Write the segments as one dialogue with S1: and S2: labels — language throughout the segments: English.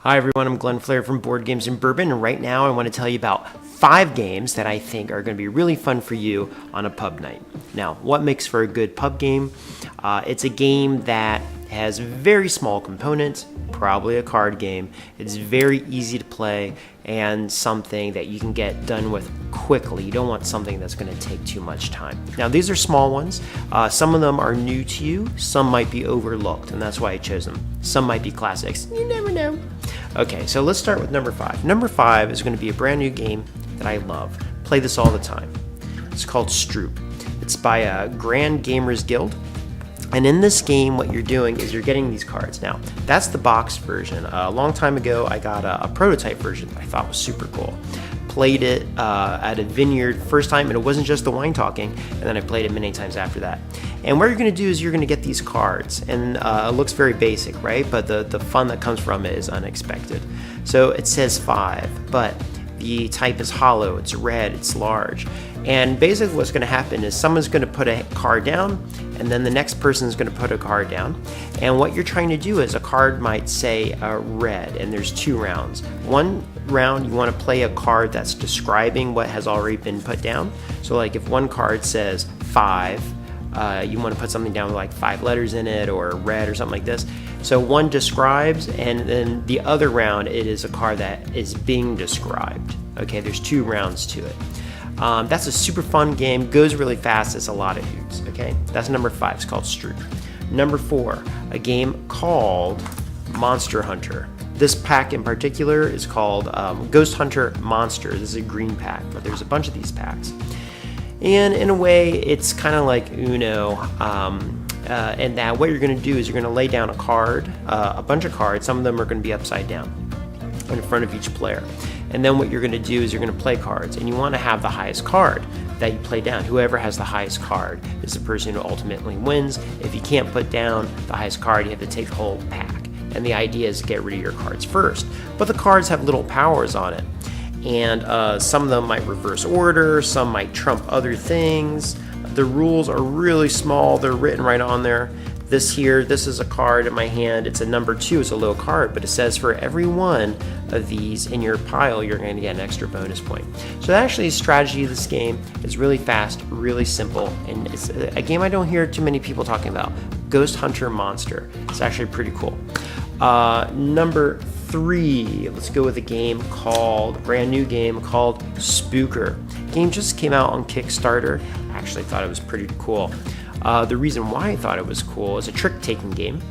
S1: Hi everyone, I'm Glenn Flair from Board Games and Bourbon, and right now I want to tell you about 5 games that I think are going to be really fun for you on a pub night. Now, what makes for a good pub game? It's a game that has very small components, probably a card game. It's very easy to play and something that you can get done with quickly. You don't want something that's going to take too much time. Now, these are small ones. Some of them are new to you. Some might be overlooked, and that's why I chose them. Some might be classics. You never know. Okay, so let's start with number 5. Number 5 is going to be a brand new game that I love. Play this all the time. It's called Stroup. It's by Grand Gamers Guild. And in this game, what you're doing is you're getting these cards. Now, that's the box version. A long time ago, I got a prototype version that I thought was super cool. Played it at a vineyard first time, and it wasn't just the wine talking, and then I played it many times after that. And what you're going to do is you're going to get these cards, and it looks very basic, right? But the fun that comes from it is unexpected. So it says 5, but the type is hollow, it's red, it's large. And basically what's going to happen is someone's going to put a card down, and then the next person is going to put a card down. And what you're trying to do is a card might say red, and there's 2 rounds. One round you want to play a card that's describing what has already been put down. So like if one card says 5, you want to put something down with like 5 letters in it or red or something like this. So one describes, and then the other round it is a card that is being described. Okay, there's 2 rounds to it. That's a super fun game, goes really fast, it's a lot of hoops. Okay, that's number 5, it's called Stroup. Number 4, a game called Monster Hunter. This pack in particular is called Ghost Hunter Monster. This is a green pack, but there's a bunch of these packs. And in a way, it's kind of like Uno, and that what you're going to do is you're going to lay down a card, a bunch of cards. Some of them are going to be upside down in front of each player. And then what you're going to do is you're going to play cards, and you want to have the highest card that you play down. Whoever has the highest card is the person who ultimately wins. If you can't put down the highest card, you have to take the whole pack. And the idea is to get rid of your cards first. But the cards have little powers on it. And some of them might reverse order, some might trump other things. The rules are really small, they're written right on there. This is a card in my hand, it's a number 2, it's a low card, but it says for every one of these in your pile, you're going to get an extra bonus point. So actually the strategy of this game is really fast, really simple, and it's a game I don't hear too many people talking about. Ghost Hunter Monster. It's actually pretty cool. Number 3, let's go with a brand new game called Spooker. The game just came out on Kickstarter. I actually thought it was pretty cool. The reason why I thought it was cool is a trick-taking game,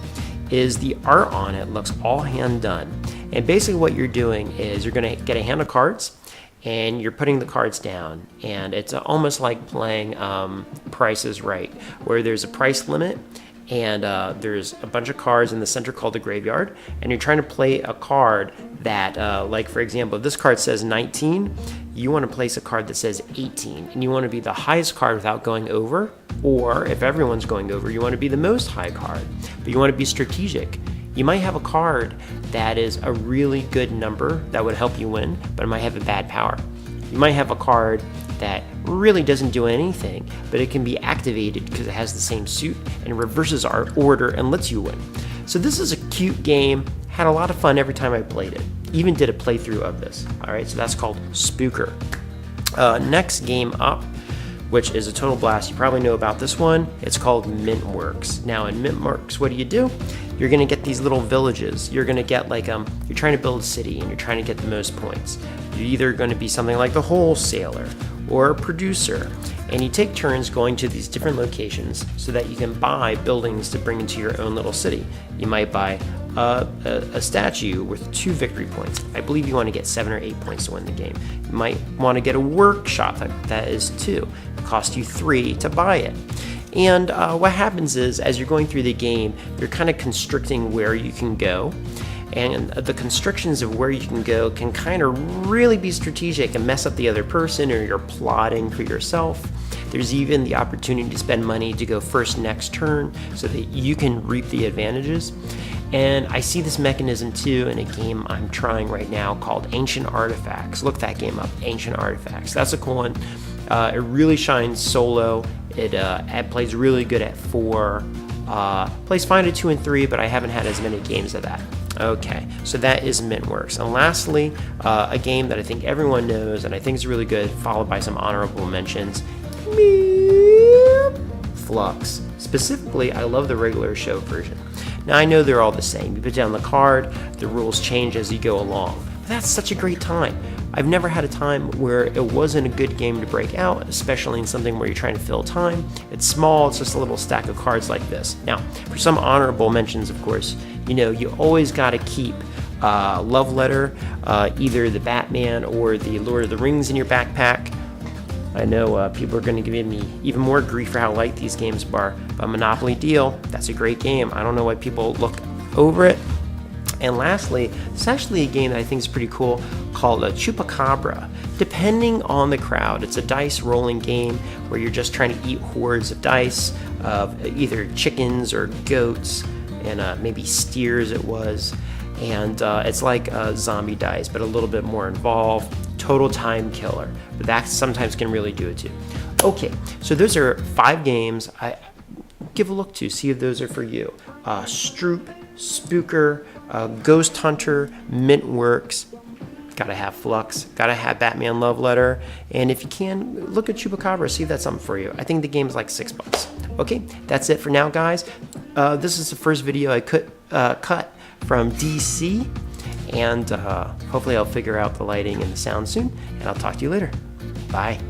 S1: is the art on it looks all hand-done. And basically what you're doing is you're going to get a hand of cards, and you're putting the cards down. And it's almost like playing Price is Right, where there's a price limit, and there's a bunch of cards in the center called the graveyard, and you're trying to play a card that, like for example, if this card says 19, you want to place a card that says 18, and you want to be the highest card without going over, or if everyone's going over, you want to be the most high card, but you want to be strategic. You might have a card that is a really good number that would help you win, but it might have a bad power. You might have a card that really doesn't do anything, but it can be activated because it has the same suit and reverses our order and lets you win. So this is a cute game, had a lot of fun every time I played it. Even did a playthrough of this. Alright, so that's called Spooker. Next game up, which is a total blast. You probably know about this one. It's called Midwork. Now in Midwork, what do? You're going to get these little villages. You're going to get like, you're trying to build a city and you're trying to get the most points. You're either going to be something like the wholesaler or a producer. And you take turns going to these different locations so that you can buy buildings to bring into your own little city. You might buy a statue worth 2 victory points. I believe you want to get 7 or 8 points to win the game. You might want to get a workshop that is 2. It costs you 3 to buy it. And what happens is, as you're going through the game, you're kind of constricting where you can go. And the constrictions of where you can go can kind of really be strategic and mess up the other person, or you're plotting for yourself. There's even the opportunity to spend money to go first next turn so that you can reap the advantages. And I see this mechanism too in a game I'm trying right now called Ancient Artifacts. Look that game up, Ancient Artifacts. That's a cool one. It really shines solo. It plays really good at 4. Plays fine at 2 and 3, but I haven't had as many games of that. Okay, so that is Midworks. And lastly, a game that I think everyone knows and I think is really good, followed by some honorable mentions, Flux. Specifically, I love the regular show version. Now, I know they're all the same. You put down the card, the rules change as you go along. But that's such a great time. I've never had a time where it wasn't a good game to break out, especially in something where you're trying to fill time. It's small, it's just a little stack of cards like this. Now, for some honorable mentions, of course, you always got to keep Love Letter, either the Batman or the Lord of the Rings in your backpack. I know people are going to give me even more grief for how light these games are, but Monopoly Deal, that's a great game. I don't know why people look over it. And lastly, it's actually a game that I think is pretty cool called Chupacabra. Depending on the crowd, it's a dice rolling game where you're just trying to eat hordes of dice, of either chickens or goats, and maybe steers it was. And it's like zombie dice, but a little bit more involved. Total time killer, but that sometimes can really do it too. Okay, so those are 5 games I give a look to, see if those are for you. Stroup, Spooker, Ghost Hunter, Midworks, gotta have Flux, gotta have Batman Love Letter, and if you can, look at Chupacabra, see if that's something for you. I think the game's like $6. Okay, that's it for now, guys. This is the first video I cut from DC, and hopefully I'll figure out the lighting and the sound soon, and I'll talk to you later. Bye.